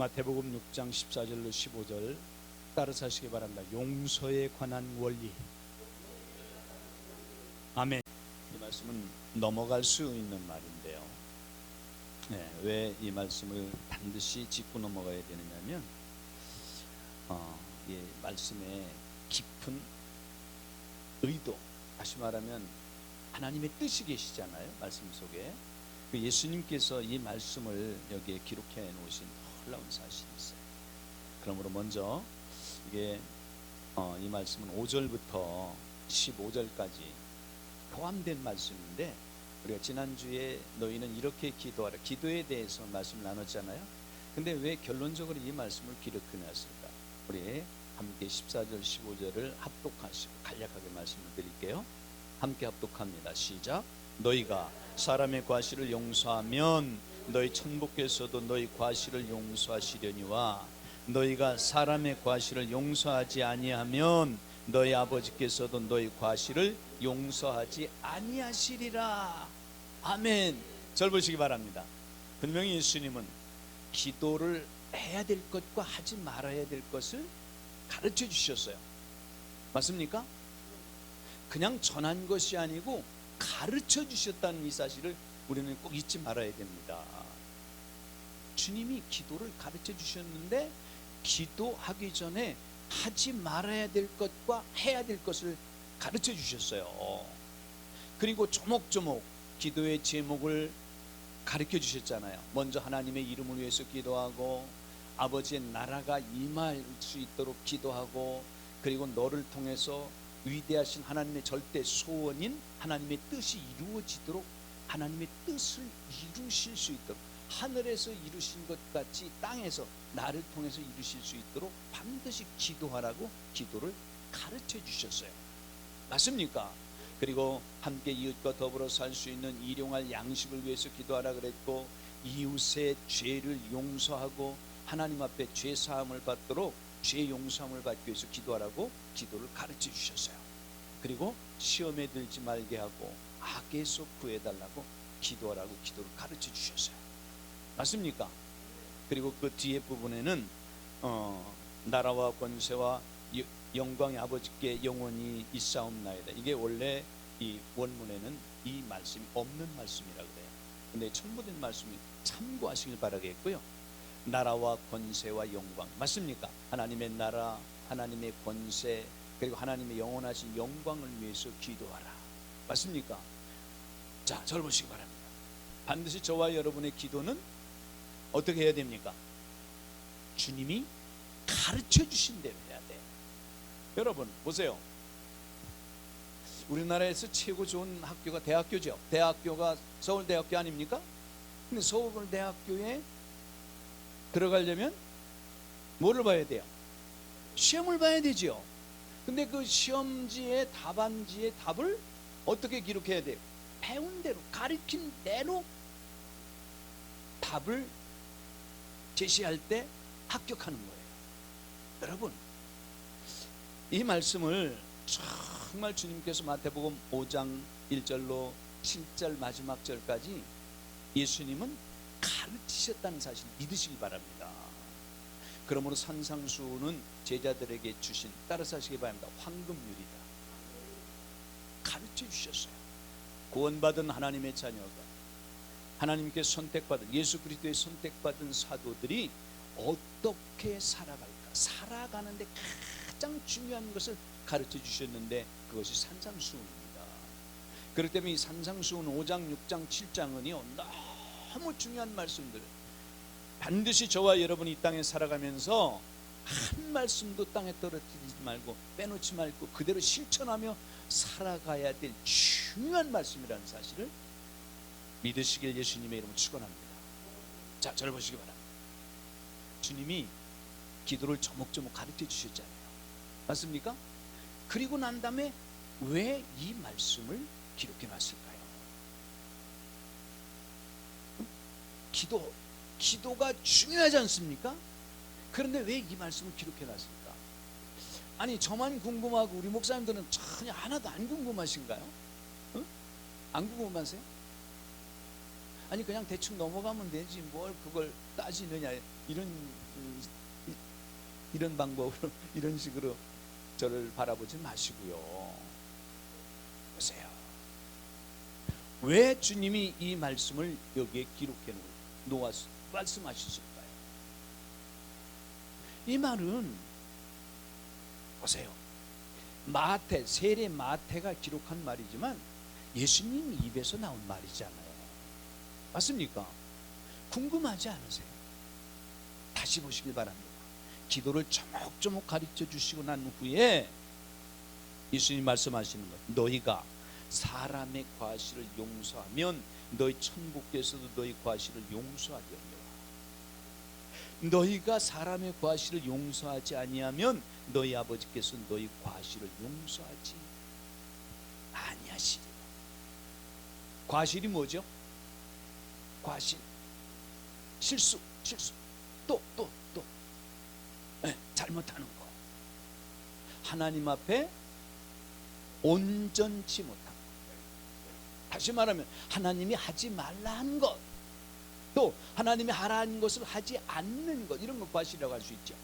마태복음 6장 14절로 15절 따라서 하시기 바랍니다. 용서에 관한 원리. 아멘. 이 말씀은 넘어갈 수 있는 말인데요. 왜 이 말씀을 반드시 짚고 넘어가야 되느냐면 이 말씀의 깊은 의도, 다시 말하면 하나님의 뜻이 계시잖아요. 말씀 속에 예수님께서 이 말씀을 여기에 기록해 놓으신 놀라운 사실이 있어요. 그러므로 먼저 이게 이 말씀은 5절부터 15절까지 포함된 말씀인데, 우리가 지난주에 너희는 이렇게 기도하라, 기도에 대해서 말씀을 나눴잖아요. 근데 왜 결론적으로 이 말씀을 기록해놨을까? 우리 함께 14절 15절을 합독하시고 간략하게 말씀을 드릴게요. 함께 합독합니다. 시작. 너희가 사람의 과실을 용서하면 너희 천부께서도 너희 과실을 용서하시려니와 너희가 사람의 과실을 용서하지 아니하면 너희 아버지께서도 너희 과실을 용서하지 아니하시리라. 아멘. 절 보시기 바랍니다. 분명히 예수님은 기도를 해야 될 것과 하지 말아야 될 것을 가르쳐 주셨어요. 맞습니까? 그냥 전한 것이 아니고 가르쳐 주셨다는 이 사실을 우리는 꼭 잊지 말아야 됩니다. 주님이 기도를 가르쳐 주셨는데 기도하기 전에 하지 말아야 될 것과 해야 될 것을 가르쳐 주셨어요. 그리고 조목조목 기도의 제목을 가르쳐 주셨잖아요. 먼저 하나님의 이름을 위해서 기도하고, 아버지의 나라가 임할 수 있도록 기도하고, 그리고 너를 통해서 위대하신 하나님의 절대 소원인 하나님의 뜻이 이루어지도록, 하나님의 뜻을 이루실 수 있도록, 하늘에서 이루신 것 같이 땅에서 나를 통해서 이루실 수 있도록 반드시 기도하라고 기도를 가르쳐 주셨어요. 맞습니까? 그리고 함께 이웃과 더불어 살 수 있는 일용할 양식을 위해서 기도하라 그랬고, 이웃의 죄를 용서하고 하나님 앞에 죄 사함을 받도록 죄 용서함을 받기 위해서 기도하라고 기도를 가르쳐 주셨어요. 그리고 시험에 들지 말게 하고 악에서 구해달라고 기도하라고 기도를 가르쳐 주셨어요. 맞습니까? 그리고 그 뒤에 부분에는 나라와 권세와 영광의 아버지께 영원히 있사옵나이다. 이게 원래 이 원문에는 이 말씀이 없는 말씀이라 그래요. 근데 첨부된 말씀이 참고하시길 바라겠고요. 나라와 권세와 영광, 맞습니까? 하나님의 나라, 하나님의 권세, 그리고 하나님의 영원하신 영광을 위해서 기도하라. 맞습니까? 자, 저를 보시기 바랍니다. 반드시 저와 여러분의 기도는 어떻게 해야 됩니까? 주님이 가르쳐 주신 대로 해야 돼요. 여러분 보세요. 우리나라에서 최고 좋은 학교가 대학교죠. 대학교가 서울대학교 아닙니까? 근데 서울대학교에 들어가려면 뭐를 봐야 돼요? 시험을 봐야 되죠. 근데 그 시험지에 답안지에 답을 어떻게 기록해야 돼요? 배운 대로, 가르친 대로 답을 제시할 때 합격하는 거예요. 여러분, 이 말씀을 정말 주님께서 마태복음 5장 1절로 7절 마지막 절까지 예수님은 가르치셨다는 사실 믿으시기 바랍니다. 그러므로 산상수훈은 제자들에게 주신, 따라서 하시기 바랍니다, 황금률이다. 가르쳐 주셨어요. 구원받은 하나님의 자녀가, 하나님께 선택받은, 예수 그리스도의 선택받은 사도들이 어떻게 살아갈까, 살아가는데 가장 중요한 것을 가르쳐 주셨는데 그것이 산상수훈입니다. 그렇기 때문에 이 산상수훈 5장 6장 7장은요 너무 중요한 말씀들, 반드시 저와 여러분이 이 땅에 살아가면서 한 말씀도 땅에 떨어뜨리지 말고 빼놓지 말고 그대로 실천하며 살아가야 될 중요한 말씀이라는 사실을 믿으시길 예수님의 이름으로 축원합니다. 자, 저를 보시기 바랍니다. 주님이 기도를 조목조목 가르쳐 주셨잖아요. 맞습니까? 그리고 난 다음에 왜 이 말씀을 기록해 놨을까요? 기도가 중요하지 않습니까? 그런데 왜 이 말씀을 기록해 놨을까? 아니, 저만 궁금하고 우리 목사님들은 전혀 하나도 안 궁금하신가요? 응? 안 궁금하세요? 아니, 그냥 대충 넘어가면 되지 뭘 그걸 따지느냐, 이런 방법으로 이런 식으로 저를 바라보지 마시고요. 보세요. 왜 주님이 이 말씀을 여기에 기록해 놓아서 말씀하셨을까요? 이 말은 보세요. 마태, 세례 마태가 기록한 말이지만 예수님 입에서 나온 말이잖아요. 맞습니까? 궁금하지 않으세요? 다시 보시길 바랍니다. 기도를 조목조목 가르쳐 주시고 난 후에 예수님 말씀하시는 것, 너희가 사람의 과실을 용서하면 너희 천국에서도 너희 과실을 용서하리라. 너희가 사람의 과실을 용서하지 아니하면 너희 아버지께서 너희 과실을 용서하지 아니하시리라. 과실이 뭐죠? 과실, 실수, 또 잘못하는 거, 하나님 앞에 온전치 못한 것, 다시 말하면 하나님이 하지 말라 한 것, 또 하나님이 하라 한 것을 하지 않는 것, 이런 것 과실이라고 할 수 있죠.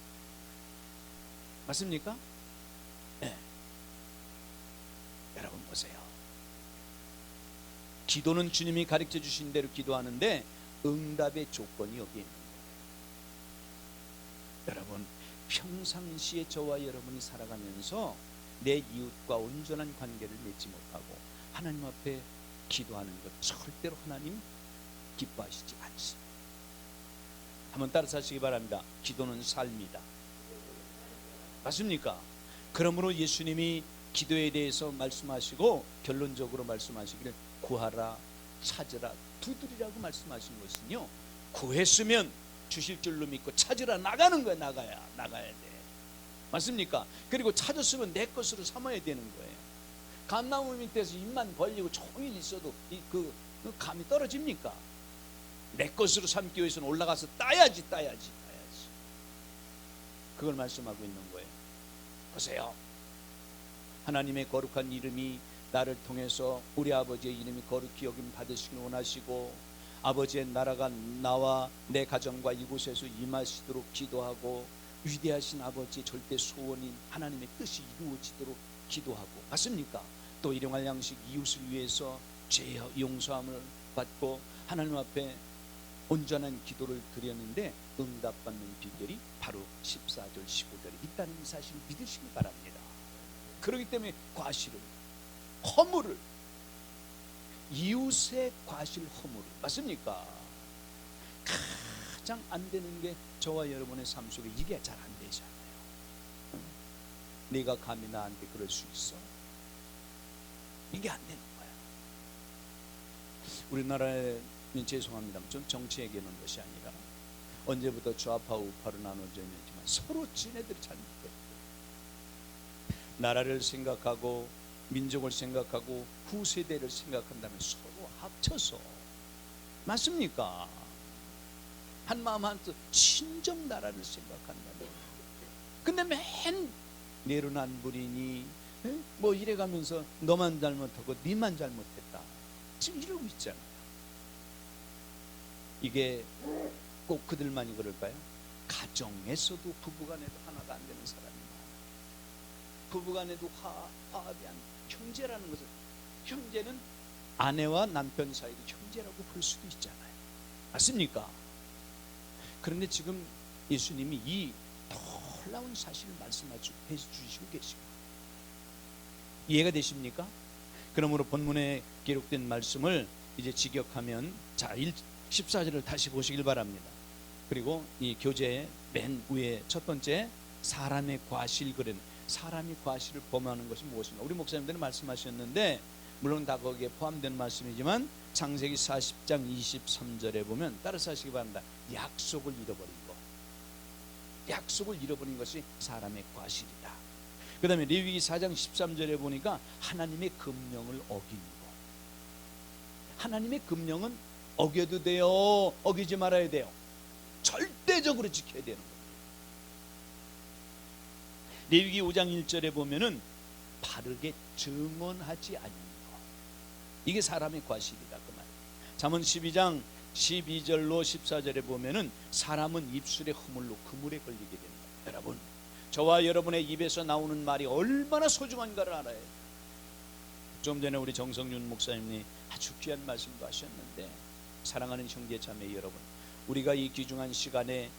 맞습니까? 네. 여러분 보세요. 기도는 주님이 가르쳐 주신 대로 기도하는데 응답의 조건이 여기 있는 거예요. 여러분, 평상시에 저와 여러분이 살아가면서 내 이웃과 온전한 관계를 맺지 못하고 하나님 앞에 기도하는 것, 절대로 하나님 기뻐하시지 않습니다. 한번 따라서 하시기 바랍니다. 기도는 삶이다. 맞습니까? 그러므로 예수님이 기도에 대해서 말씀하시고 결론적으로 말씀하시기를 구하라, 찾으라, 두드리라고 말씀하신 것은요, 구했으면 주실 줄로 믿고 찾으라, 나가는 거야. 나가야 돼. 맞습니까? 그리고 찾았으면 내 것으로 삼아야 되는 거예요. 감나무 밑에서 입만 벌리고 종일 있어도 그 감이 떨어집니까? 내 것으로 삼기 위해서는 올라가서 따야지. 그걸 말씀하고 있는 거예요. 보세요. 하나님의 거룩한 이름이 나를 통해서 우리 아버지의 이름이 거룩히 여김 받으시길 원하시고 아버지의 나라가 나와 내 가정과 이곳에서 임하시도록 기도하고 위대하신 아버지의 절대 소원인 하나님의 뜻이 이루어지도록 기도하고, 맞습니까? 또 일용할 양식 이웃을 위해서 죄 용서함을 받고 하나님 앞에 온전한 기도를 드렸는데 응답받는 비결이 바로 14절 15절에 있다는 사실을 믿으시기 바랍니다. 그렇기 때문에 과실을, 허물을, 이웃의 과실 허물을, 맞습니까? 가장 안 되는 게 저와 여러분의 삶 속에 이게 잘 안 되잖아요. 네가 감히 나한테 그럴 수 있어? 이게 안 되는 거야. 우리나라에 죄송합니다만 좀 정치 얘기하는 것이 아니라 언제부터 좌파 우파로 나눠져 있는지만 서로 지네들이 잘못했고, 나라를 생각하고 민족을 생각하고 후세대를 생각한다면 서로 합쳐서, 맞습니까? 한 마음 한뜻 친정 나라를 생각한다면. 근데 맨 내로남불이니 뭐 이래가면서 너만 잘못하고 니만 잘못했다, 지금 이러고 있잖아요. 이게 꼭 그들만이 그럴까요? 가정에서도 부부간에도 하나가 안 되는 사람이 많아요. 부부간에도 화합이 안 돼요. 형제라는 것은, 형제는 아내와 남편 사이도 형제라고 볼 수도 있잖아요. 맞습니까? 그런데 지금 예수님이 이 놀라운 사실을 말씀해 주시고 계시고, 이해가 되십니까? 그러므로 본문에 기록된 말씀을 이제 직역하면, 자 14절을 다시 보시길 바랍니다. 그리고 이 교재의 맨 위에 첫 번째, 사람의 과실 그는, 사람이 과실을 범하는 것이 무엇인가? 우리 목사님들은 말씀하셨는데 물론 다 거기에 포함된 말씀이지만 창세기 40장 23절에 보면 따라서 하시기 바랍니다. 약속을 잃어버린 것, 약속을 잃어버린 것이 사람의 과실이다. 그 다음에 레위기 4장 13절에 보니까 하나님의 금령을 어긴 것. 하나님의 금령은 어겨도 돼요, 어기지 말아야 돼요. 절대적으로 지켜야 되는 거예요. 레위기 5장 1절에 보면은 바르게 증언하지 않는 것, 이게 사람의 과실이다 그 말. 잠언 12장 12절로 14절에 보면은 사람은 입술의 허물로 그물에 걸리게 된다. 여러분, 저와 여러분의 입에서 나오는 말이 얼마나 소중한가를 알아야 돼요. 좀 전에 우리 정성윤 목사님이 아주 귀한 말씀도 하셨는데, 사랑하는 형제 자매 여러분, 우리가 이 귀중한 시간을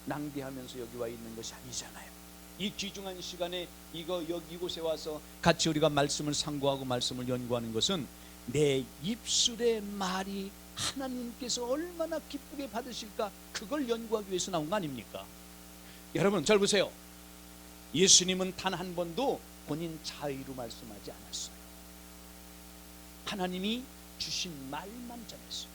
낭비하면서 여기 와 있는 것이 아니잖아요. 이 귀중한 시간에 이곳에 와서 같이 우리가 말씀을 상고하고 말씀을 연구하는 것은 내 입술의 말이 하나님께서 얼마나 기쁘게 받으실까, 그걸 연구하기 위해서 나온 거 아닙니까? 여러분 잘 보세요. 예수님은 단 한 번도 본인 자의로 말씀하지 않았어요. 하나님이 주신 말만 전했어요.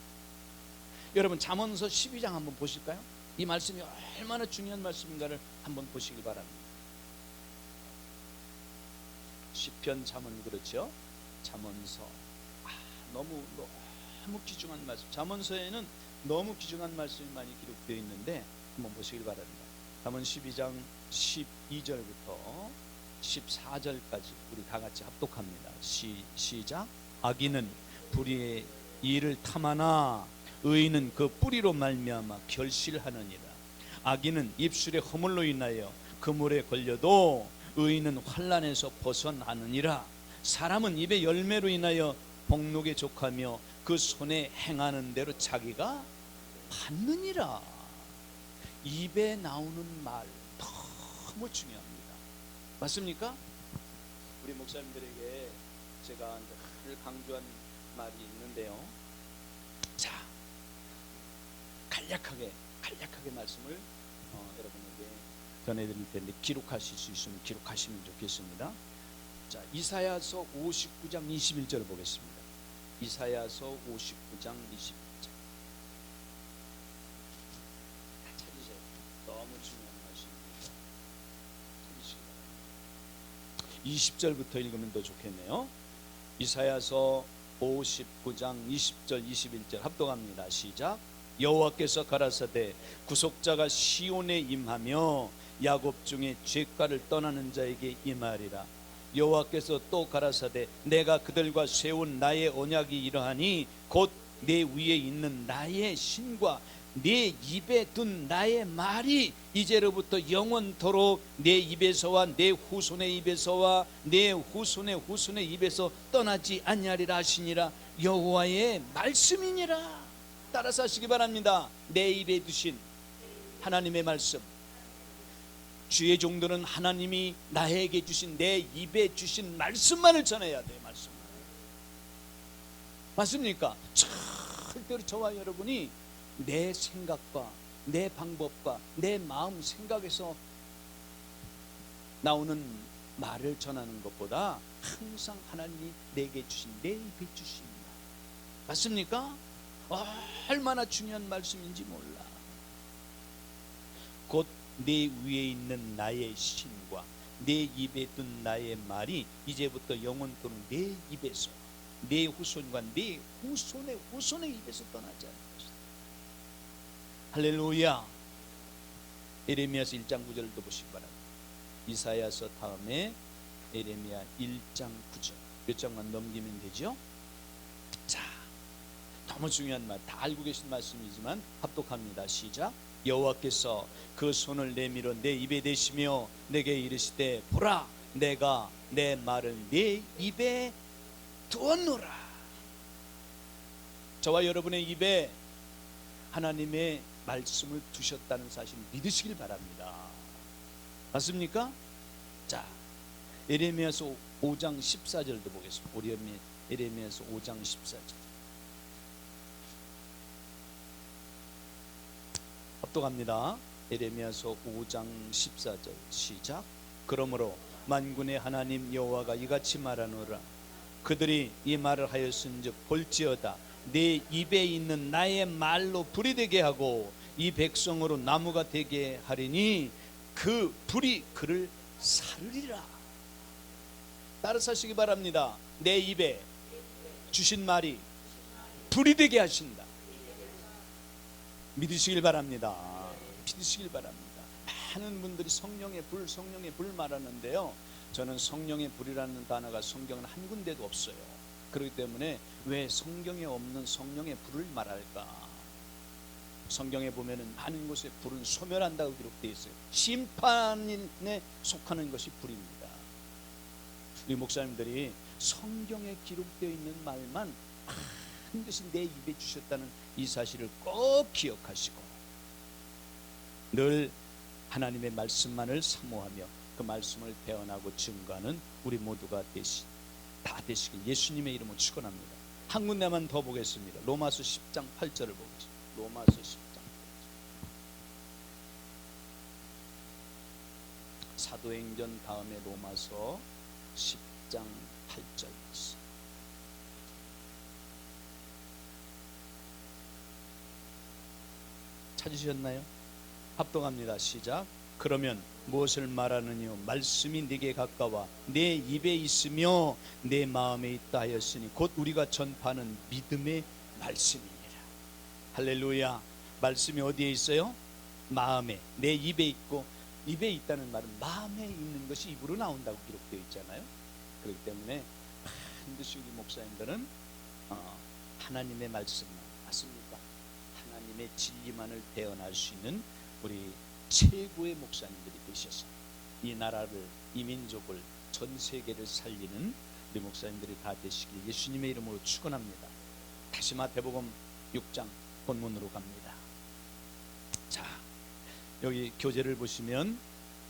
여러분 잠언서 12장 한번 보실까요? 이 말씀이 얼마나 중요한 말씀인가를 한번 보시기 바랍니다. 시편, 잠언, 그렇죠? 잠언서, 너무 귀중한 말씀. 잠언서에는 너무 귀중한 말씀이 많이 기록되어 있는데 한번 보시길 바랍니다. 잠언 12장 12절부터 14절까지 우리 다 같이 합독합니다. 시작. 악인은 불의의 일을 탐하나 의인은 그 뿌리로 말미암아 결실하느니라. 악인은 입술의 허물로 인하여 그물에 걸려도 의인은 환난에서 벗어나느니라. 사람은 입의 열매로 인하여 복록에 족하며 그 손에 행하는 대로 자기가 받느니라. 입에 나오는 말 너무 중요합니다. 맞습니까? 우리 목사님들에게 제가 늘 강조한 말이 있는데요. 자, 간략하게 말씀을 여러분에게 전해드릴 텐데 기록하실 수 있으면 기록하시면 좋겠습니다. 자, 이사야서 59장 21절을 보겠습니다. 이사야서 59장 21절. 다 찾으세요. 너무 중요한 말씀입니다. 찾으시기 바랍니다. 20절부터 읽으면 더 좋겠네요. 이사야서 59장 20절 21절 합독합니다. 시작. 여호와께서 가라사대 구속자가 시온에 임하며 야곱 중에 죄가를 떠나는 자에게 임하리라. 여호와께서 또 가라사대 내가 그들과 세운 나의 언약이 이러하니 곧 내 위에 있는 나의 신과 내 입에 둔 나의 말이 이제로부터 영원토록 내 입에서와 내 후손의 입에서와 내 후손의 후손의 입에서 떠나지 아니하리라 하시니라. 여호와의 말씀이니라. 따라서 하시기 바랍니다. 내 입에 두신 하나님의 말씀. 주의 종들은 하나님이 나에게 주신 내 입에 주신 말씀만을 전해야 돼요. 말씀. 맞습니까? 절대로 저와 여러분이 내 생각과 내 방법과 내 마음 생각에서 나오는 말을 전하는 것보다 항상 하나님이 내게 주신 내 입에 주신 말. 맞습니까? 얼마나 중요한 말씀인지 몰라. 곧 내 위에 있는 나의 신과 내 입에 둔 나의 말이 이제부터 영원토록 내 입에서 내 후손과 내 후손의 후손의 입에서 떠나지 않을 것이다. 할렐루야. 에레미야서 1장 9절도 보시기 바랍니다. 이사야서 다음에 에레미야 1장 9절. 몇 장만 넘기면 되죠? 자, 너무 중요한 말, 다 알고 계신 말씀이지만 합독합니다. 시작. 여호와께서 그 손을 내밀어 내 입에 대시며 내게 이르시되 보라, 내가 내 말을 내 입에 두었노라. 저와 여러분의 입에 하나님의 말씀을 두셨다는 사실 믿으시길 바랍니다. 맞습니까? 자, 에레미야서 5장 14절도 보겠습니다. 우리 에레미야서 5장 14절 합독합니다. 에레미야서 5장 14절 시작. 그러므로 만군의 하나님 여호와가 이같이 말하노라. 그들이 이 말을 하였은즉 볼지어다 내 입에 있는 나의 말로 불이 되게 하고 이 백성으로 나무가 되게 하리니 그 불이 그를 사르리라. 따라서 하시기 바랍니다. 내 입에 주신 말이 불이 되게 하신다. 믿으시길 바랍니다. 믿으시길 바랍니다. 많은 분들이 성령의 불 말하는데요, 저는 성령의 불이라는 단어가 성경은 한 군데도 없어요. 그렇기 때문에 왜 성경에 없는 성령의 불을 말할까? 성경에 보면은 많은 곳에 불은 소멸한다고 기록되어 있어요. 심판에 속하는 것이 불입니다. 우리 목사님들이 성경에 기록되어 있는 말만 반드시 내 입에 주셨다는 이 사실을 꼭 기억하시고 늘 하나님의 말씀만을 사모하며 그 말씀을 배워나고 증거하는 우리 모두가 다 되시길 예수님의 이름으로 축원합니다. 한 군데만 더 보겠습니다. 로마서 10장 8절을 보겠습니다. 로마서 10장 8절. 사도행전 다음에 로마서 10장 8절 말씀. 찾으셨나요? 합동합니다. 시작. 그러면 무엇을 말하느냐? 말씀이 네게 가까워 내 입에 있으며 내 마음에 있다 하였으니 곧 우리가 전파하는 믿음의 말씀이니라. 할렐루야. 말씀이 어디에 있어요? 마음에. 내 입에 있고, 입에 있다는 말은 마음에 있는 것이 입으로 나온다고 기록되어 있잖아요. 그렇기 때문에 반드시 우리 목사님들은 하나님의 말씀만, 맞습니까? 하나님의 진리만을 대언할 수 있는 우리 최고의 목사님들이 되셔서 이 나라를, 이 민족을, 전 세계를 살리는 우리 목사님들이 다 되시길 예수님의 이름으로 축원합니다. 다시 마태복음 6장 본문으로 갑니다. 자, 여기 교재를 보시면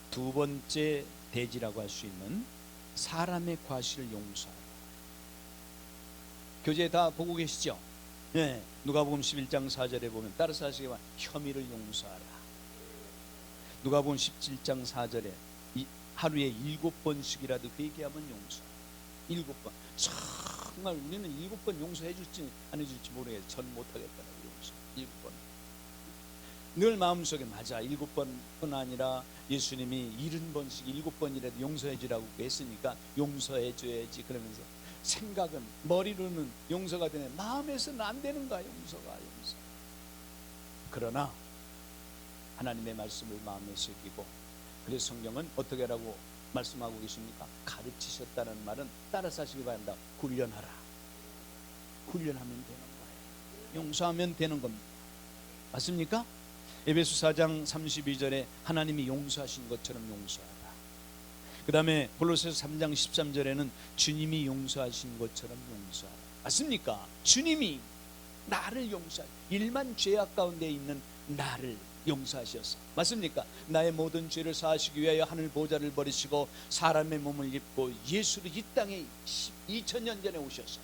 두 번째 대지라고 할 수 있는 사람의 과실을 용서하라. 교재 다 보고 계시죠? 네, 누가복음 11장 4절에 보면 따라서 하시기 바랍니다. 혐의를 용서하라. 누가복음 17장 4절에 하루에 7번씩이라도 회개하면 용서하라. 7번. 정말 우리는 7번 용서해 줄지 안 해줄지 모르겠어요. 전 못하겠다라고 용서. 7번. 늘 마음속에 맞아. 7번뿐 아니라 예수님이 70번씩 7번이라도 용서해 주라고 했으니까 용서해 줘야지 그러면서 생각은, 머리로는 용서가 되네, 마음에서는 안 되는 거야. 용서. 그러나 하나님의 말씀을 마음에 새기고, 그래서 성경은 어떻게 하라고 말씀하고 계십니까? 가르치셨다는 말은 따라서 하시기 바랍니다. 훈련하라. 훈련하면 되는 거예요. 용서하면 되는 겁니다. 맞습니까? 에베소 4장 32절에 하나님이 용서하신 것처럼 용서하라. 그 다음에 골로새서 3장 13절에는 주님이 용서하신 것처럼 용서하라. 맞습니까? 주님이 나를 용서하시, 일만 죄악 가운데 있는 나를 용서하셔서, 맞습니까? 나의 모든 죄를 사하시기 위하여 하늘 보좌를 버리시고 사람의 몸을 입고 예수를 이 땅에 2000년 전에 오셔서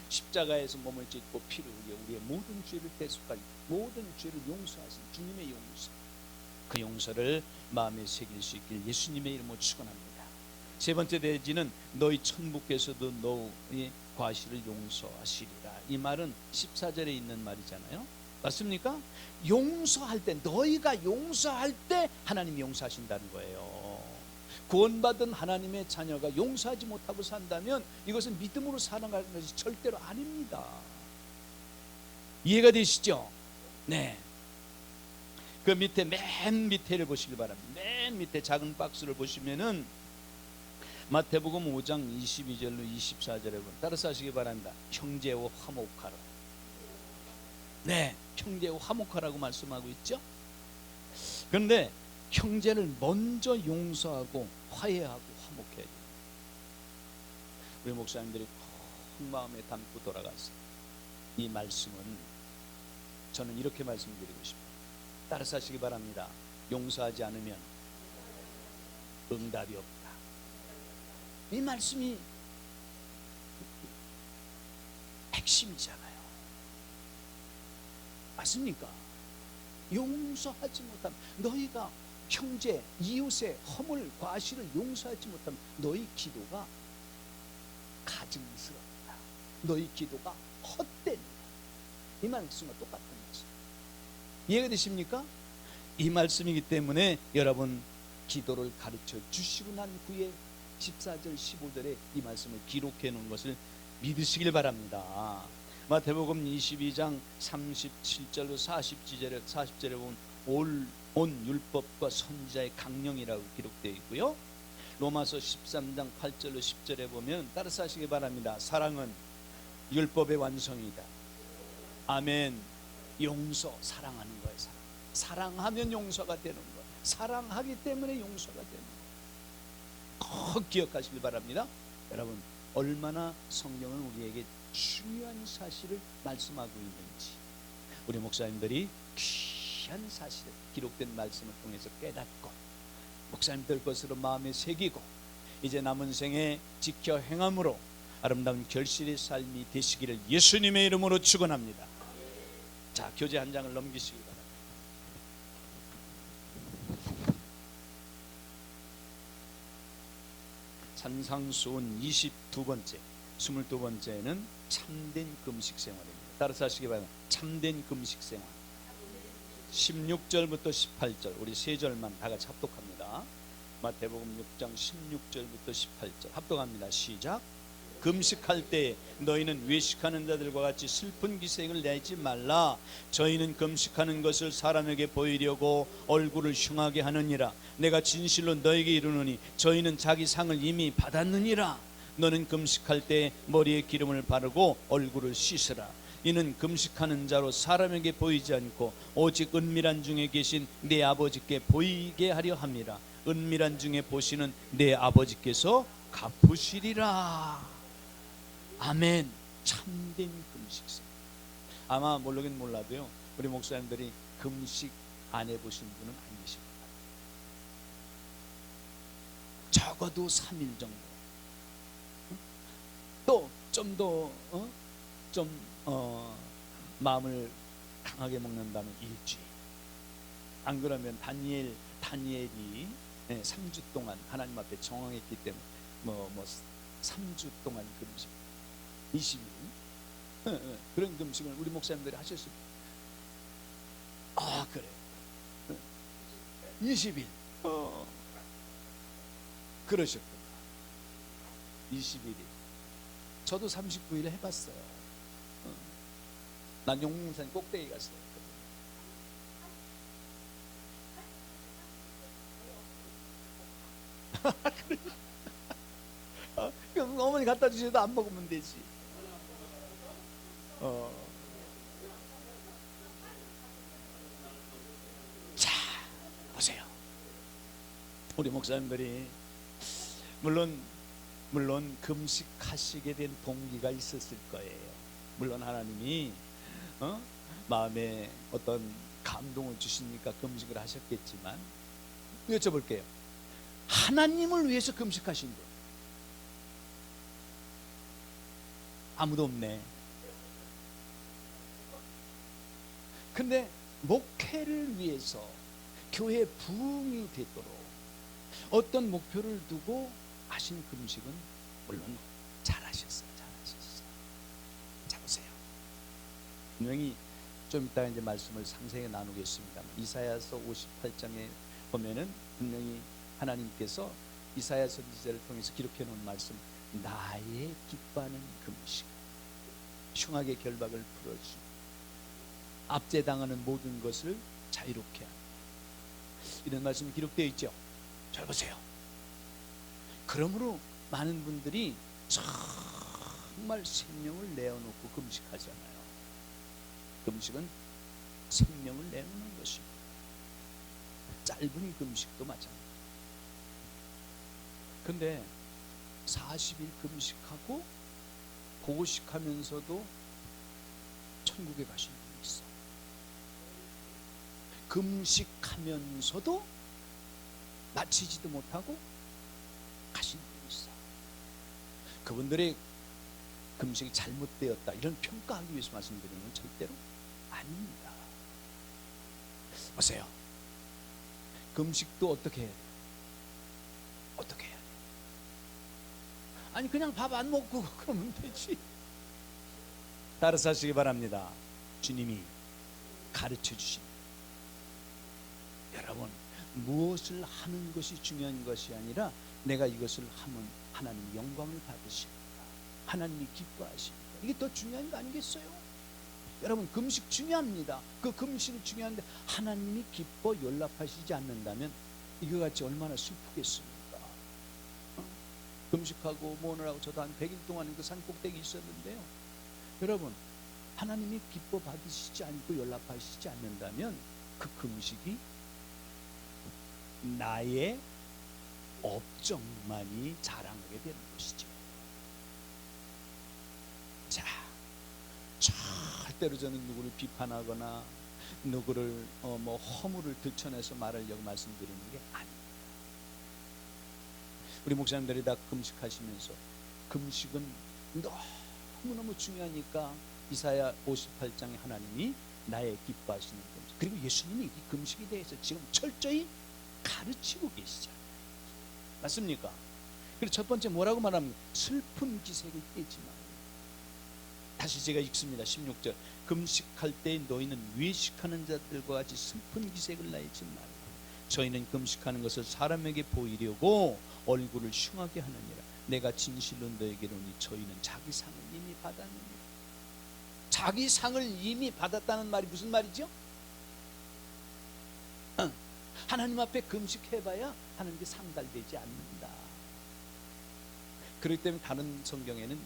십자가에서 몸을 찢고 피를 흘려 우리의 모든 죄를 대속하니 모든 죄를 용서하신 주님의 용서, 그 용서를 마음에 새길 수 있길 예수님의 이름으로 축원합니다. 세 번째 대지는 너희 천부께서도 너희 과실을 용서하시리라. 이 말은 14절에 있는 말이잖아요. 맞습니까? 용서할 때, 너희가 용서할 때 하나님이 용서하신다는 거예요. 구원받은 하나님의 자녀가 용서하지 못하고 산다면 이것은 믿음으로 살아가는 것이 절대로 아닙니다. 이해가 되시죠? 네. 그 밑에, 맨 밑에를 보시기 바랍니다. 맨 밑에 작은 박스를 보시면은 마태복음 5장 22절로 24절에 보면 따라서 하시기 바랍니다. 형제와 화목하라. 네, 형제와 화목하라고 말씀하고 있죠. 그런데 형제를 먼저 용서하고 화해하고 화목해야 돼요. 우리 목사님들이 큰 마음에 담고 돌아갔어요. 이 말씀은 저는 이렇게 말씀드리고 싶어요. 따라서 하시기 바랍니다. 용서하지 않으면 응답이 없다. 이 말씀이 핵심이잖아요. 맞습니까? 용서하지 못하면, 너희가 형제, 이웃의 허물, 과실을 용서하지 못하면 너희 기도가 가증스럽다. 너희 기도가 헛된다. 이 말씀과 똑같은 말씀. 이해가 되십니까? 이 말씀이기 때문에 여러분 기도를 가르쳐 주시고 난 후에 14절 15절에 이 말씀을 기록해 놓은 것을 믿으시길 바랍니다. 마태복음 22장 37절로 40절에 보면 온 율법과 선지자의 강령이라고 기록되어 있고요. 로마서 13장 8절로 10절에 보면 따라서 하시기 바랍니다. 사랑은 율법의 완성이다. 아멘. 용서, 사랑하는 거예요. 사랑하면 용서가 되는 거예요. 사랑하기 때문에 용서가 되는 거예요. 꼭 기억하시길 바랍니다. 여러분, 얼마나 성경은 우리에게 중요한 사실을 말씀하고 있는지 우리 목사님들이 귀한 사실을 기록된 말씀을 통해서 깨닫고 목사님들 것으로 마음에 새기고 이제 남은 생에 지켜 행함으로 아름다운 결실의 삶이 되시기를 예수님의 이름으로 축원합니다. 자, 교재 한 장을 넘기시기 바랍니다. 산상수훈 22번째, 22번째는 참된 금식 생활입니다. 따라서 하시기 바랍니다. 참된 금식 생활. 16절부터 18절 우리 세 절만 다 같이 합독합니다. 마태복음 6장 16절부터 18절 합독합니다. 시작. 금식할 때 너희는 외식하는 자들과 같이 슬픈 기색을 내지 말라. 저희는 금식하는 것을 사람에게 보이려고 얼굴을 흉하게 하느니라. 내가 진실로 너에게 이르노니 저희는 자기 상을 이미 받았느니라. 너는 금식할 때 머리에 기름을 바르고 얼굴을 씻으라. 이는 금식하는 자로 사람에게 보이지 않고 오직 은밀한 중에 계신 내 아버지께 보이게 하려 함이라. 은밀한 중에 보시는 내 아버지께서 갚으시리라. 아멘. 참된 금식생. 아마 모르긴 몰라도요, 우리 목사님들이 금식 안 해보신 분은 안 계실 거예요. 적어도 3일 정도. 또 좀 더 마음을 강하게 먹는다면 일주일. 안 그러면 다니엘이 3주 동안 하나님 앞에 정황했기 때문에 3주 동안 금식 20일 그런 금식을 우리 목사님들이 하셨습니다. 아, 그래. 20일 그러셨구나. 21일. 저도 39일 해봤어요. 난 용문산 꼭대기 갔어요. 그럼 어머니 갖다 주셔도 안 먹으면 되지. 자, 보세요. 우리 목사님들이 물론 금식하시게 된 동기가 있었을 거예요. 물론 하나님이 마음에 어떤 감동을 주시니까 금식을 하셨겠지만 여쭤볼게요. 하나님을 위해서 금식하신 분 아무도 없네. 근데 목회를 위해서 교회 부흥이 되도록 어떤 목표를 두고 하신 금식은 물론 잘하셨어요. 자, 보세요. 분명히 좀 이따가 이제 말씀을 상세히 나누겠습니다. 이사야서 58장에 보면은 분명히 하나님께서 이사야 선지자를 통해서 기록해 놓은 말씀, 나의 기뻐하는 금식, 흉악의 결박을 풀어주고 압제당하는 모든 것을 자유롭게 하는, 이런 말씀이 기록되어 있죠. 잘 보세요. 그러므로 많은 분들이 정말 생명을 내어놓고 금식하잖아요. 금식은 생명을 내놓는 것입니다. 짧은 금식도 마찬가지입니다. 근데 40일 금식하고 보식하면서도 천국에 가신 분이 있어. 금식하면서도 마치지도 못하고 가신 분이 있어. 그분들의 금식이 잘못되었다 이런 평가하기 위해서 말씀드리는 건 절대로 아닙니다. 보세요. 금식도 어떻게 해야 돼요? 어떻게 해야 돼요? 아니 그냥 밥 안 먹고 그러면 되지. 따라서 하시기 바랍니다. 주님이 가르쳐 주십니다. 여러분, 무엇을 하는 것이 중요한 것이 아니라 내가 이것을 하면 하나님 영광을 받으십니다. 하나님이 기뻐하십니다. 이게 더 중요한 거 아니겠어요? 여러분, 금식 중요합니다. 그 금식이 중요한데 하나님이 기뻐 연락하시지 않는다면 이거 같이 얼마나 슬프겠습니까? 금식하고 뭐 오느라고 저도 한 100일 동안 그 산 꼭대기 있었는데요, 여러분, 하나님이 기뻐 받으시지 않고 연락하시지 않는다면 그 금식이 나의 업적만이 자랑하게 되는 것이죠. 자, 절대로 저는 누구를 비판하거나 누구를 허물을 들춰내서 말하려고 말씀드리는 게 아닙니다. 우리 목사님들이 다 금식하시면서 금식은 너무너무 중요하니까 이사야 58장에 하나님이 나의 기뻐하시는 금식, 그리고 예수님이 이 금식에 대해서 지금 철저히 가르치고 계시잖아요. 맞습니까? 그리고 첫 번째 뭐라고 말합니까? 슬픈 기색을 떼지 마요. 다시 제가 읽습니다. 16절, 금식할 때 너희는 외식하는 자들과 같이 슬픈 기색을 내지 말라. 저희는 금식하는 것을 사람에게 보이려고 얼굴을 흉하게 하느니라. 내가 진실로 너에게 이르노니 저희는 자기 상을 이미 받았느니라. 자기 상을 이미 받았다는 말이 무슨 말이죠? 하나님 앞에 금식해봐야 하나님께 상달되지 않는다. 그렇기 때문에 다른 성경에는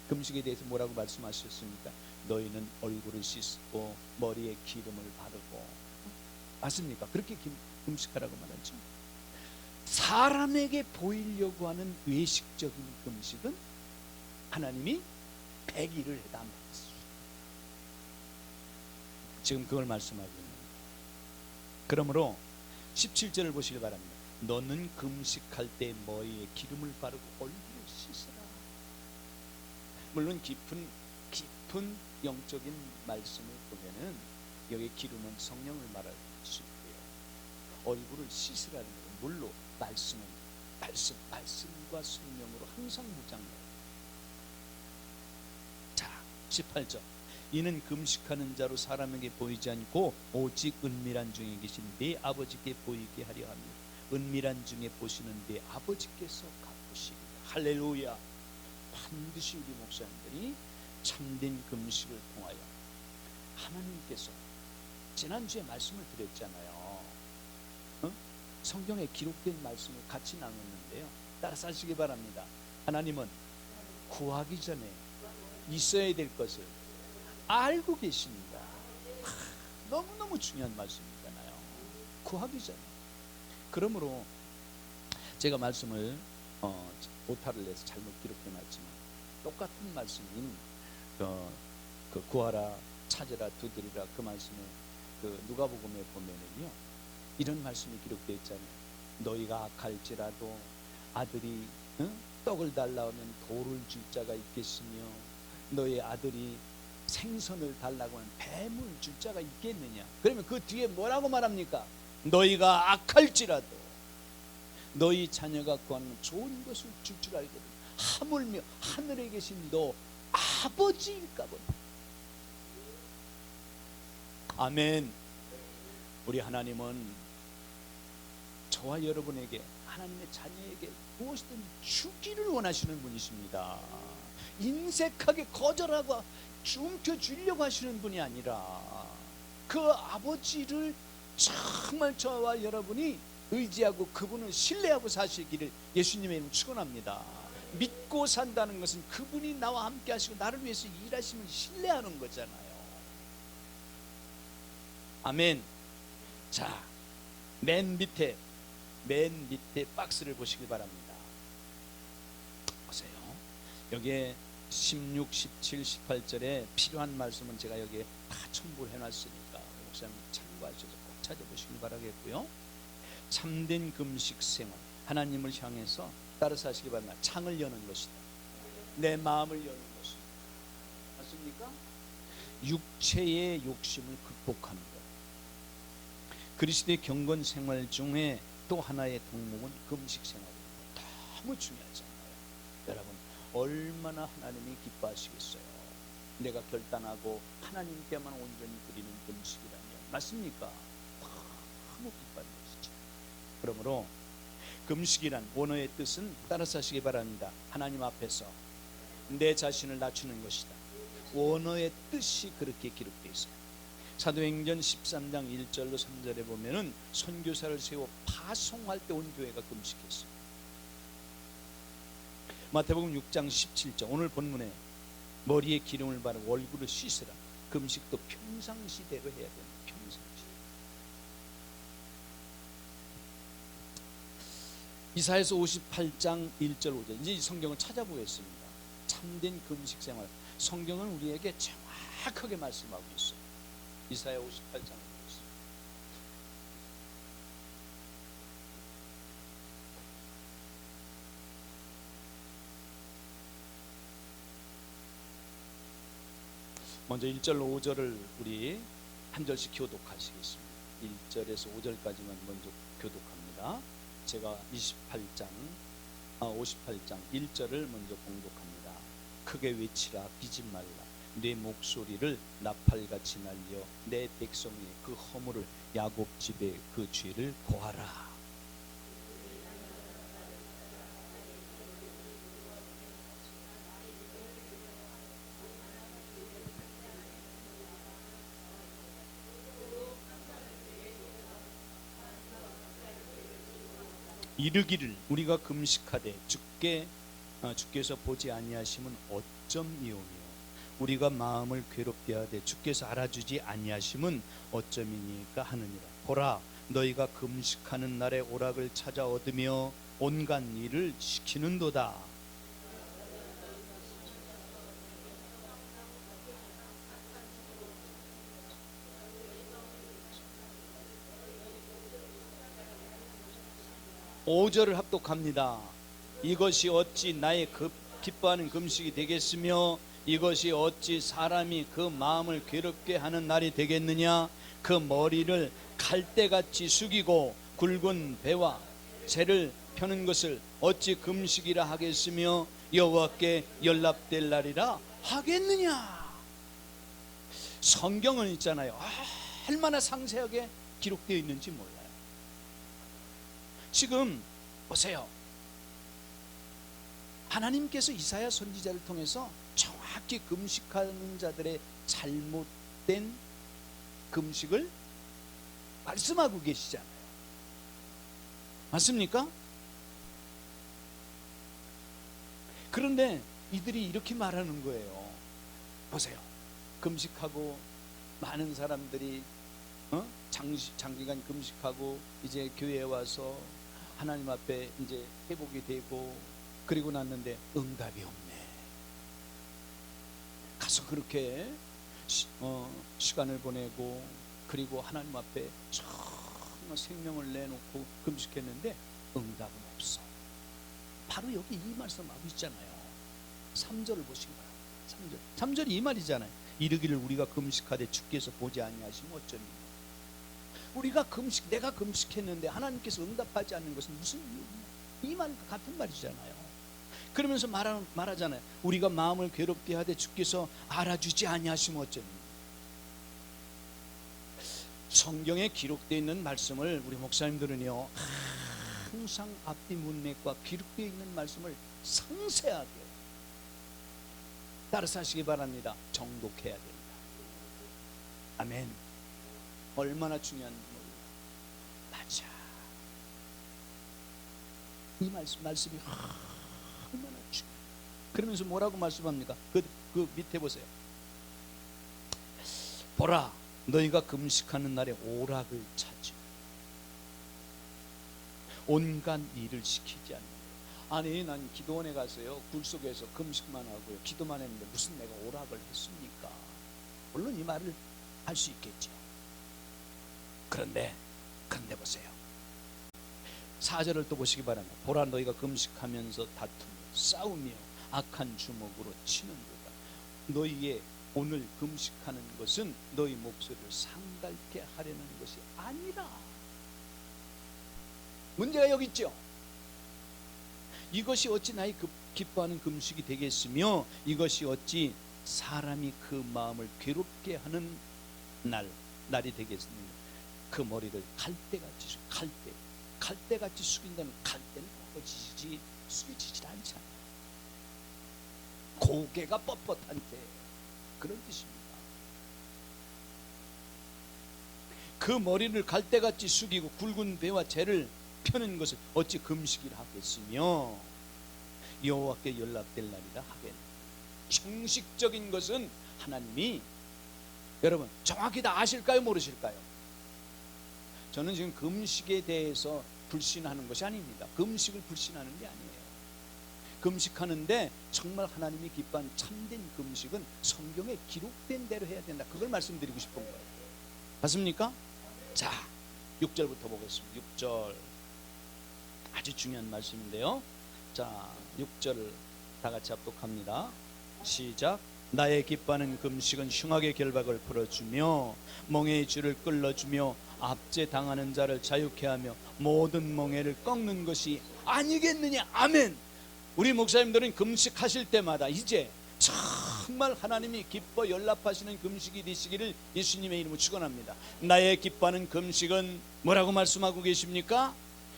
금식에 대해서 뭐라고 말씀하셨습니까? 너희는 얼굴을 씻고 머리에 기름을 바르고, 맞습니까? 그렇게 금식하라고 말하죠. 사람에게 보이려고 하는 외식적인 금식은 하나님이 100일을 해도 안 받았어요. 지금 그걸 말씀하고 있는 거예요. 그러므로 17절을 보시기 바랍니다. 너는 금식할 때 머리에 기름을 바르고 얼굴을 씻으라. 물론 깊은 영적인 말씀을 보면은 여기 기름은 성령을 말할 수 있고요. 얼굴을 씻으라는 것은 물로 말씀과 성령으로 항상 무장해요. 자, 18절. 이는 금식하는 자로 사람에게 보이지 않고 오직 은밀한 중에 계신 내 아버지께 보이게 하려 합니다. 은밀한 중에 보시는 내 아버지께서 갚으시리라. 할렐루야. 반드시 우리 목사님들이 참된 금식을 통하여 하나님께서, 지난주에 말씀을 드렸잖아요. 성경에 기록된 말씀을 같이 나눴는데요. 따라서 하시기 바랍니다. 하나님은 구하기 전에 있어야 될 것을 알고 계십니다. 너무너무 중요한 말씀이잖아요. 구하기 전에. 그러므로 제가 말씀을 오타를 내서 잘못 기록해놨지만 똑같은 말씀인 그 구하라, 찾으라, 두드리라, 그 말씀에 그 누가복음에 보면은요 이런 말씀이 기록되어 있잖아요. 너희가 악할지라도 아들이 떡을 달라 하면 돌을 줄 자가 있겠으며 너희 아들이 생선을 달라고 하면 뱀을 줄 자가 있겠느냐. 그러면 그 뒤에 뭐라고 말합니까? 너희가 악할지라도 너희 자녀가 구하는 좋은 것을 줄 줄 알거든. 하물며 하늘에 계신 너 아버지일까 보다. 아멘. 우리 하나님은 저와 여러분에게, 하나님의 자녀에게 무엇이든 주기를 원하시는 분이십니다. 인색하게 거절하고 움켜쥐려고 하시는 분이 아니라 그 아버지를 정말 저와 여러분이 의지하고 그분을 신뢰하고 사시기를 예수님의 이름으로 축원합니다. 믿고 산다는 것은 그분이 나와 함께 하시고 나를 위해서 일하시면 신뢰하는 거잖아요. 아멘. 자, 맨 밑에 박스를 보시기 바랍니다. 보세요. 여기에 16, 17, 18절에 필요한 말씀은 제가 여기에 다 첨부를 해놨으니까 목사님 참고하셔서 꼭 찾아보시길 바라겠고요. 참된 금식 생활, 하나님을 향해서 따라서 하시기 바랍니다. 창을 여는 것이다. 내 마음을 여는 것이다. 맞습니까? 육체의 욕심을 극복하는 것. 그리스도의 경건 생활 중에 또 하나의 덕목은 금식 생활입니다. 너무 중요하잖아요. 여러분, 얼마나 하나님이 기뻐하시겠어요. 내가 결단하고 하나님께만 온전히 드리는 금식이라면. 맞습니까? 너무 기뻐하는 것이죠. 그러므로 금식이란 원어의 뜻은 따라서 하시기 바랍니다. 하나님 앞에서 내 자신을 낮추는 것이다. 원어의 뜻이 그렇게 기록되어 있어요. 사도행전 13장 1절로 3절에 보면은 선교사를 세워 파송할 때 온 교회가 금식했어요. 마태복음 6장 17절, 오늘 본문에 머리에 기름을 바르고 얼굴을 씻으라. 금식도 평상시대로 해야 됩니다. 평상시. 이사야서 58장 1절 5절. 이제 이 성경을 찾아보겠습니다. 참된 금식 생활. 성경은 우리에게 정확하게 말씀하고 있어요. 이사야 58장을 보겠습니다. 먼저 1절로 5절을 우리 한 절씩 교독하시겠습니다. 1절에서 5절까지만 먼저 교독합니다. 제가 58장 1절을 먼저 봉독합니다. 크게 외치라, 비지 말라. 내 목소리를 나팔같이 날려 내 백성이 그 허물을, 야곱 집에 그 죄를 고하라. 이르기를 우리가 금식하되 주께서 보지 아니하심은 어쩜이오며 우리가 마음을 괴롭게 하되 주께서 알아주지 아니하심은 어쩜이니까 하느니라. 보라, 너희가 금식하는 날에 오락을 찾아 얻으며 온갖 일을 시키는도다. 오절을 합독합니다. 이것이 어찌 나의 기뻐하는 금식이 되겠으며 이것이 어찌 사람이 그 마음을 괴롭게 하는 날이 되겠느냐. 그 머리를 갈대같이 숙이고 굵은 배와 재를 펴는 것을 어찌 금식이라 하겠으며 여호와께 연락될 날이라 하겠느냐. 성경은 있잖아요. 얼마나 상세하게 기록되어 있는지 몰라요. 지금 보세요. 하나님께서 이사야 선지자를 통해서 정확히 금식하는 자들의 잘못된 금식을 말씀하고 계시잖아요. 맞습니까? 그런데 이들이 이렇게 말하는 거예요. 보세요. 금식하고 많은 사람들이 장기간 금식하고 이제 교회에 와서 하나님 앞에 이제 회복이 되고 그리고 났는데 응답이 없네. 가서 그렇게 시간을 보내고 그리고 하나님 앞에 정말 생명을 내놓고 금식했는데 응답은 없어. 바로 여기 이 말씀하고 있잖아요. 3절을 보시기 바랍니다. 3절이 이 말이잖아요. 이르기를 우리가 금식하되 주께서 보지 아니하시면 어쩌니. 우리가 내가 금식했는데 하나님께서 응답하지 않는 것은 무슨 이유냐. 이 말과 같은 말이잖아요. 그러면서 말하잖아요. 우리가 마음을 괴롭게 하되 주께서 알아주지 아니하시면 어쩌니. 성경에 기록되어 있는 말씀을 우리 목사님들은요 항상 앞뒤 문맥과 기록되어 있는 말씀을 상세하게 따라서 하시기 바랍니다. 정독해야 됩니다. 아멘. 얼마나 중요한지 몰라. 맞아. 이 말씀이 얼마나 중요해. 그러면서 뭐라고 말씀합니까? 그 밑에 보세요. 보라, 너희가 금식하는 날에 오락을 찾지. 온갖 일을 시키지 않는 거예요. 아니, 난 기도원에 가서요 굴 속에서 금식만 하고요 기도만 했는데 무슨 내가 오락을 했습니까? 물론 이 말을 할 수 있겠죠. 그런데 보세요. 4절을 또 보시기 바랍니다. 보라, 너희가 금식하면서 다투며 싸우며 악한 주먹으로 치는도다. 너희의 오늘 금식하는 것은 너희 목소리를 상달게 하려는 것이 아니라. 문제가 여기 있죠. 이것이 어찌 나의 기뻐하는 금식이 되겠으며 이것이 어찌 사람이 그 마음을 괴롭게 하는 날이 되겠습니까? 그 머리를 갈대같이 숙인다는 갈대는 꺾어지지 숙여지질 않잖아요. 고개가 뻣뻣한데 그런 뜻입니다. 그 머리를 갈대같이 숙이고 굵은 배와 재를 펴는 것을 어찌 금식이라 하겠으며 여호와께 연락될 날이라 하겠느냐. 형식적인 것은 하나님이 여러분 정확히 다 아실까요? 모르실까요? 저는 지금 금식에 대해서 불신하는 것이 아닙니다. 금식을 불신하는 게 아니에요. 금식하는데 정말 하나님이 기뻐하는 참된 금식은 성경에 기록된 대로 해야 된다. 그걸 말씀드리고 싶은 거예요. 맞습니까? 자, 6절부터 보겠습니다. 6절 아주 중요한 말씀인데요. 자, 6절을 다 같이 합독합니다. 시작. 나의 기뻐하는 금식은 흉악의 결박을 풀어주며 멍에의 줄을 끌어주며 압제 당하는 자를 자유케 하며 모든 멍에를 꺾는 것이 아니겠느냐. 아멘. 우리 목사님들은 금식하실 때마다 이제 정말 하나님이 기뻐 연락하시는 금식이 되시기를 예수님의 이름으로 축원합니다. 나의 기뻐하는 금식은 뭐라고 말씀하고 계십니까?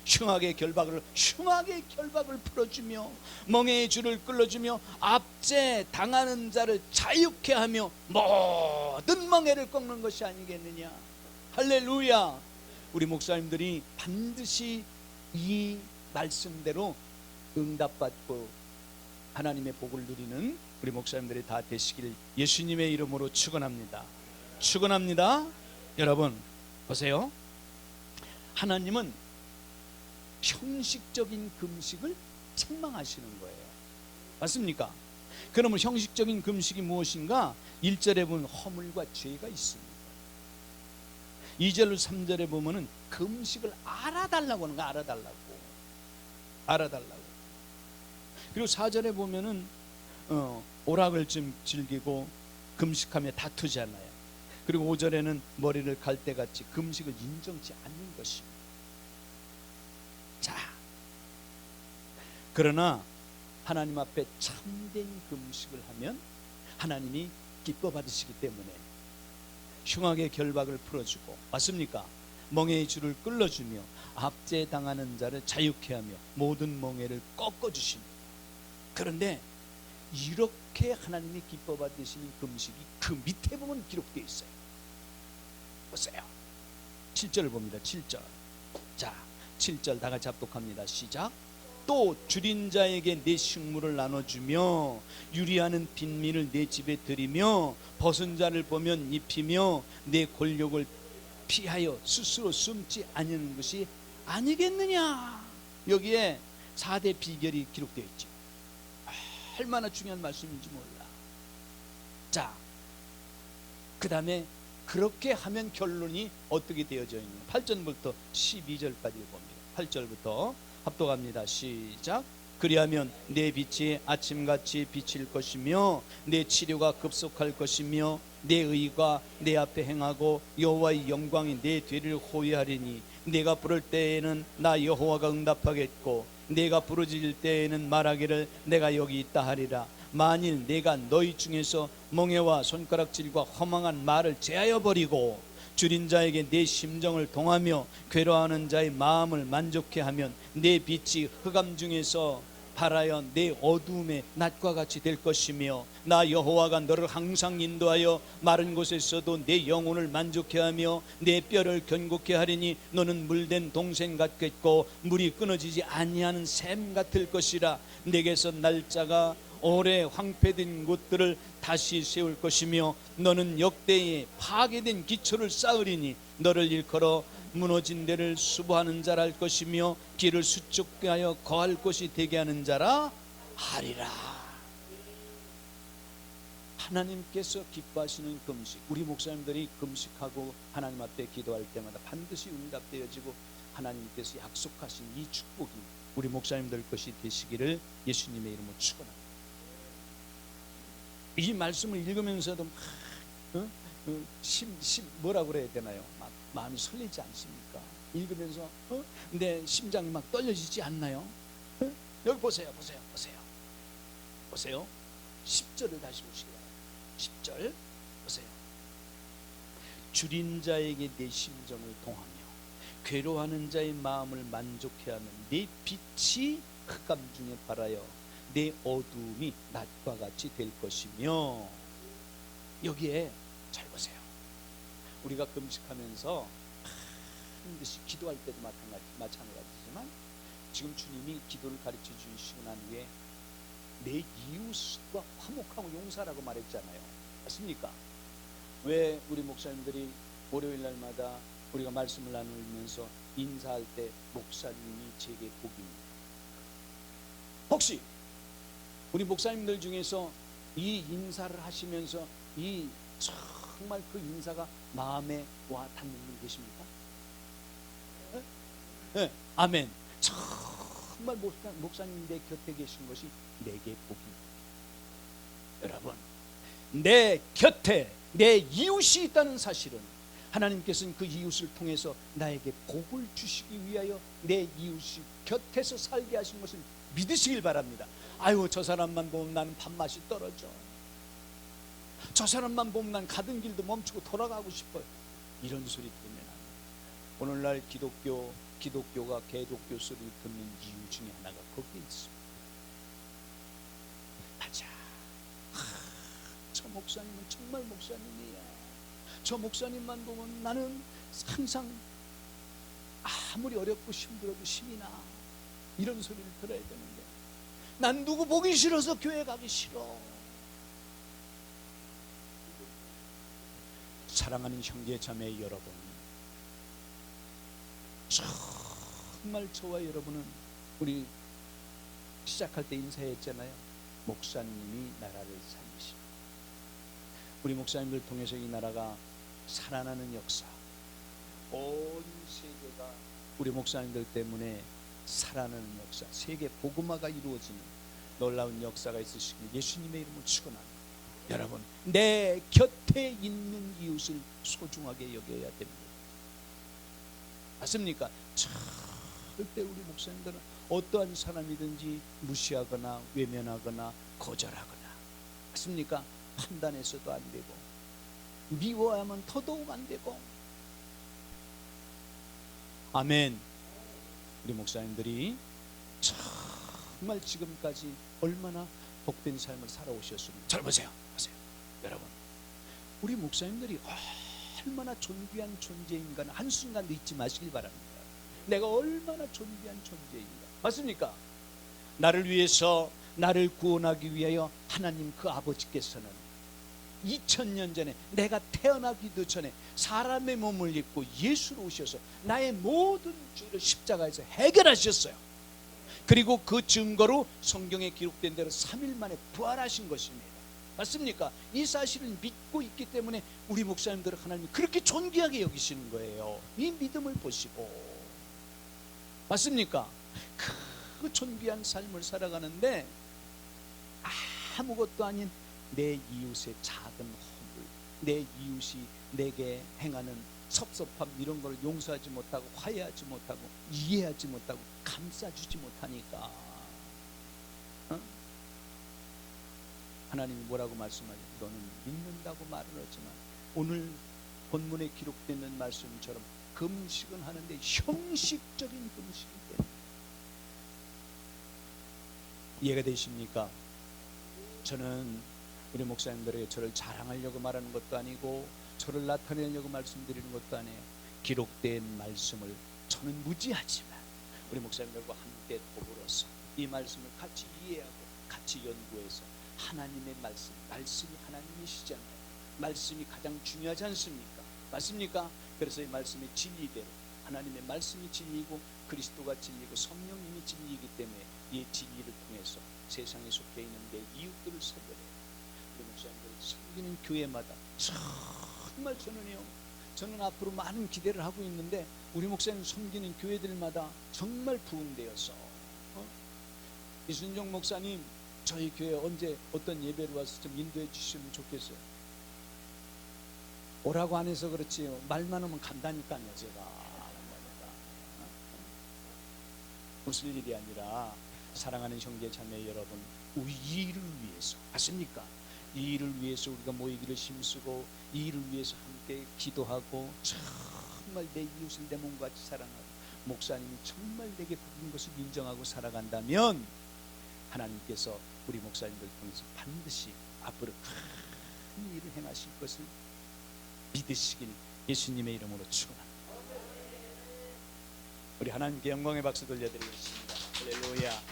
흉악의 결박을 풀어주며 멍에의 줄을 끌어주며 압제 당하는 자를 자유케 하며 모든 멍에를 꺾는 것이 아니겠느냐. 할렐루야. 우리 목사님들이 반드시 이 말씀대로 응답받고 하나님의 복을 누리는 우리 목사님들이 다 되시기를 예수님의 이름으로 축원합니다. 축원합니다. 여러분 보세요. 하나님은 형식적인 금식을 책망하시는 거예요. 맞습니까? 그러면 형식적인 금식이 무엇인가? 1절에 보면 허물과 죄가 있습니다. 2절 3절에 보면은 금식을 알아달라고 하는 거. 알아달라고. 그리고 4절에 보면은 오락을 좀 즐기고 금식하며 다투잖아요. 그리고 5절에는 머리를 갈대같이 금식을 인정치 않는 것입니다. 자, 그러나 하나님 앞에 참된 금식을 하면 하나님이 기뻐 받으시기 때문에 흉악의 결박을 풀어주고, 맞습니까? 멍에의 줄을 끌어주며 압제당하는 자를 자유케 하며 모든 멍에를 꺾어주십니다. 그런데 이렇게 하나님이 기뻐 받으시는 금식이 그 밑에 보면 기록되어 있어요. 보세요. 7절을 봅니다. 7절. 자, 7절 다 같이 합독합니다. 시작. 또 줄인 자에게 내 식물을 나눠주며 유리하는 빈민을 내 집에 들이며 벗은 자를 보면 입히며 내 골욕을 피하여 스스로 숨지 않는 것이 아니겠느냐. 여기에 4대 비결이 기록되어 있죠. 얼마나 중요한 말씀인지 몰라. 자, 그 다음에 그렇게 하면 결론이 어떻게 되어져 있는가. 8절부터 12절까지 봅니다. 8절부터 합독합니다. 시작. 그리하면 내 빛이 아침같이 비칠 것이며 내 치료가 급속할 것이며 내 의가 내 앞에 행하고 여호와의 영광이 내 뒤를 호위하리니 내가 부를 때에는 나 여호와가 응답하겠고 내가 부르짖을 때에는 말하기를 내가 여기 있다 하리라. 만일 내가 너희 중에서 멍에와 손가락질과 허망한 말을 제하여 버리고 줄인 자에게 내 심정을 동하며 괴로워하는 자의 마음을 만족해 하면 내 빛이 흑암 중에서 발하여 내 어두움의 낮과 같이 될 것이며 나 여호와가 너를 항상 인도하여 마른 곳에서도 내 영혼을 만족해 하며 내 뼈를 견고케 하리니 너는 물된 동생 같겠고 물이 끊어지지 아니하는 샘 같을 것이라. 내게서 날짜가 오래 황폐된 곳들을 다시 세울 것이며 너는 역대에 파괴된 기초를 쌓으리니 너를 일컬어 무너진 데를 수보하는 자라 할 것이며 길을 수축게 하여 거할 곳이 되게 하는 자라 하리라. 하나님께서 기뻐하시는 금식, 우리 목사님들이 금식하고 하나님 앞에 기도할 때마다 반드시 응답되어지고 하나님께서 약속하신 이 축복이 우리 목사님들 것이 되시기를 예수님의 이름으로 축원합니다. 이 말씀을 읽으면서도 뭐라 그래야 되나요? 막 마음이 설레지 않습니까? 읽으면서 내 심장이 막 떨려지지 않나요? 여기 보세요. 10절을 다시 보시기 바랍니다. 10절 보세요. 줄인 자에게 내 심정을 동하며 괴로워하는 자의 마음을 만족해 하면 내 빛이 흑암 중에 발하여 내 어두움이 낮과 같이 될 것이며. 여기에 잘 보세요. 우리가 금식하면서 반드시 기도할 때도 마찬가지지만 지금 주님이 기도를 가르쳐 주시고 난 후에 내 이웃과 화목하고 용서라고 말했잖아요. 맞습니까? 왜 우리 목사님들이 월요일 날마다 우리가 말씀을 나누면서 인사할 때 목사님이 제게 복입니다. 혹시 우리 목사님들 중에서 이 인사를 하시면서 이 정말 그 인사가 마음에 와 닿는 분 계십니까? 네? 네. 아멘. 정말 목사님 내 곁에 계신 것이 내게 복입니다. 여러분, 내 곁에 내 이웃이 있다는 사실은 하나님께서는 그 이웃을 통해서 나에게 복을 주시기 위하여 내 이웃이 곁에서 살게 하신 것을 믿으시길 바랍니다. 아유, 저 사람만 보면 나는 밥맛이 떨어져. 저 사람만 보면 난 가던 길도 멈추고 돌아가고 싶어요. 이런 소리 들으면 안 돼요. 오늘날 기독교가 개독교 소리 듣는 이유 중에 하나가 거기에 있습니다. 맞아. 저 목사님은 정말 목사님이야. 저 목사님만 보면 나는 항상 아무리 어렵고 힘들어도 힘이 나. 이런 소리를 들어야 되는데 난 누구 보기 싫어서 교회 가기 싫어. 사랑하는 형제 자매 여러분, 정말 저와 여러분은 우리 시작할 때 인사했잖아요. 목사님이 나라를 살리십니다. 우리 목사님들 통해서 이 나라가 살아나는 역사, 온 세계가 우리 목사님들 때문에 살아나는 역사, 세계 복음화가 이루어지는 놀라운 역사가 있으시길 예수님의 이름으로 축원합니다. 여러분, 내 곁에 있는 이웃을 소중하게 여겨야 됩니다. 맞습니까? 절대 우리 목사님들은 어떠한 사람이든지 무시하거나 외면하거나 거절하거나, 맞습니까? 판단해서도 안 되고 미워하면 더더욱 안 되고. 아멘. 우리 목사님들이 정말 지금까지 얼마나 복된 삶을 살아오셨습니까? 잘 보세요. 여러분, 우리 목사님들이 얼마나 존귀한 존재인가는 한순간도 잊지 마시길 바랍니다. 내가 얼마나 존귀한 존재인가. 맞습니까? 나를 위해서, 나를 구원하기 위하여 하나님 그 아버지께서는 2000년 전에, 내가 태어나기도 전에 사람의 몸을 입고 예수로 오셔서 나의 모든 죄를 십자가에서 해결하셨어요. 그리고 그 증거로 성경에 기록된 대로 3일 만에 부활하신 것입니다. 맞습니까? 이 사실을 믿고 있기 때문에 우리 목사님들은 하나님이 그렇게 존귀하게 여기시는 거예요. 이 믿음을 보시고. 맞습니까? 그 존귀한 삶을 살아가는데 아무것도 아닌 내 이웃의 작은 허물, 내 이웃이 내게 행하는 섭섭함, 이런 걸 용서하지 못하고 화해하지 못하고 이해하지 못하고 감싸주지 못하니까 하나님이 뭐라고 말씀하죠? 너는 믿는다고 말을 하지만 오늘 본문에 기록되는 말씀처럼 금식은 하는데 형식적인 금식이 됩니다. 이해가 되십니까? 저는 우리 목사님들에게 저를 자랑하려고 말하는 것도 아니고 저를 나타내려고 말씀드리는 것도 아니에요. 기록된 말씀을 저는 무지하지만 우리 목사님들과 함께 더불어서 이 말씀을 같이 이해하고 같이 연구해서 하나님의 말씀이 하나님이시잖아요. 말씀이 가장 중요하지 않습니까? 맞습니까? 그래서 이 말씀의 진리대로, 하나님의 말씀이 진리고 그리스도가 진리고 성령님이 진리이기 때문에 이 진리를 통해서 세상에 속해 있는 내 이웃들을 살려내요. 우리 목사님들 섬기는 교회마다 정말 저는 앞으로 많은 기대를 하고 있는데 우리 목사님 섬기는 교회들마다 정말 부흥되어서 이순종 목사님 저희 교회 언제 어떤 예배를 와서 좀 인도해 주시면 좋겠어요. 오라고 안 해서 그렇지 말만 하면 간다니까요. 제가 웃을 일이 아니라 사랑하는 형제 자매 여러분, 우리 이 일을 위해서, 맞습니까? 이 일을 위해서 우리가 모이기를 힘쓰고 이 일을 위해서 함께 기도하고 정말 내 이웃을 내 몸같이 사랑하고 목사님이 정말 내게 복인 것을 인정하고 살아간다면 하나님께서 우리 목사님들 통해서 반드시 앞으로 큰 일을 행하실 것을 믿으시길 예수님의 이름으로 축원합니다. 우리 하나님께 영광의 박수 돌려드리겠습니다. 할렐루야.